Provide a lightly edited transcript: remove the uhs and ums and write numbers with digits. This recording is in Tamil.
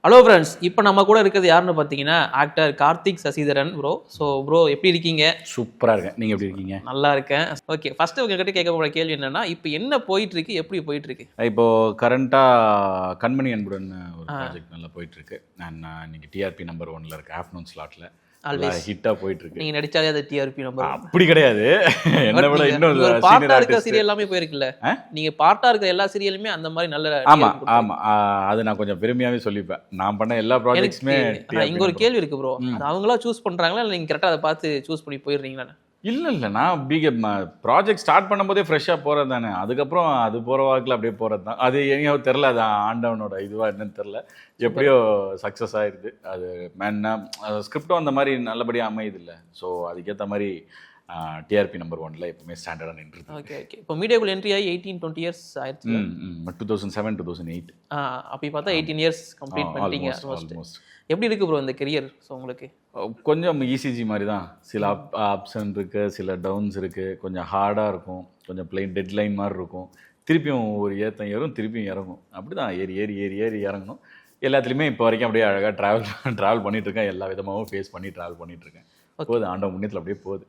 ஹலோ ஃப்ரெண்ட்ஸ், இப்போ நம்ம கூட இருக்கிறது யாருன்னு பார்த்தீங்கன்னா, actor Karthik Sasidharan bro. So bro எப்படி இருக்கீங்க? சூப்பரா இருக்கேன். நீங்க எப்படி இருக்கீங்க? நல்லா இருக்கேன். ஓகே, ஃபர்ஸ்ட்டு உங்ககிட்ட கேட்க போற கேள்வி என்னன்னா, இப்போ என்ன போயிட்டுருக்கு? எப்படி போயிட்டுருக்கு? இப்போ கரண்ட்டா கண்மணி அன்புடன் ஒரு ப்ராஜெக்ட் நல்லா போயிட்டுருக்கு. நான் இன்னைக்கு டிஆர்பி நம்பர் 1ல இருக்கேன். ஆஃப்டர்நூன் ஸ்லாட்ல. நல்லா ஆல்வேஸ் ஹிட்டா போயிட்டுருக்கு. நீங்க நடிச்சாலே அது டிஆர்பி நம்பர் 1. அப்படி கிடையாது. என்ன விட இன்னும் நீங்க ஒரு சீனியர் பார்ட்டா இருக்க ஆர்டிஸ்ட். சீரியல் எல்லாமே போயிருக்குல்ல. நீங்க பார்ட்டா இருக்க எல்லா சீரியலுமே அந்த மாதிரி நல்ல ஆமா, TRP ஆமா. அது நான் கொஞ்சம் பெருமையாவே சொல்லிப்பேன். நான் பண்ண எல்லா எனக்கு ப்ராஜெக்ட்ஸுமே டிஆர்பி இங்க ஒரு நம்பர். கேள்வி இருக்கு ப்ரோ. அது அவங்களா சூஸ் பண்றாங்களா? இல்ல நீங்க கரெக்ட்டா அத பார்த்து சூஸ் பண்ணி போயிடுறீங்களா? இல்ல. நான் ப்ராஜெக்ட் ஸ்டார்ட் பண்ணும்போதே ஃப்ரெஷ்ஷா போறது தானே. அதுக்கப்புறம் அது போற வாக்குல அப்படியே போறது தான். அது எங்கேயாவது தெரில. அது ஆண்டவனோட இதுவா என்னன்னு தெரில. எப்படியோ சக்ஸஸ் ஆயிருது. அது ஸ்கிரிப்டும் அந்த மாதிரி நல்லபடியா அமையுது இல்ல. ஸோ அதுக்கேற்ற மாதிரி டிஆர்பி நம்பர் 1ல எப்பவுமே ஸ்டாண்டர்டாக நின்றுது. ஓகே. இப்போ மீடியாக்குள்ள என்ட்ரி ஆகி 18, 20 இயர்ஸ் ஆயிடுச்சு. 2007, 2008 அப்படி பார்த்தா 18 இயர்ஸ் கம்ப்ளீட் பண்ணிட்டீங்க. ஆல்மோஸ்ட். எப்படி இருக்கு ப்ரோ இந்த கெரியர் உங்களுக்கு? கொஞ்சம் இசிஜி மாதிரி தான். சில அப்ஷன் இருக்கு, சில டவுன்ஸ் இருக்கு. கொஞ்சம் ஹார்டாக இருக்கும், கொஞ்சம் பிளைன் டெட்லைன் மாதிரி இருக்கும். திருப்பியும் ஒரு ஏத்தம் ஏறும், திருப்பியும் இறங்கும். அப்படிதான் ஏறி ஏறி ஏறி ஏறி இறங்கணும். எல்லாத்துலேயுமே இப்போ வரைக்கும் அப்படியே அழகாக ட்ராவல் பண்ணிட்டு இருக்கேன். எல்லா விதமாகவும் ஃபேஸ் பண்ணி ட்ராவல் பண்ணிட்டு இருக்கேன். போகுது, ஆண்டவன் முன்னேற்றத்தில் அப்படியே போகுது.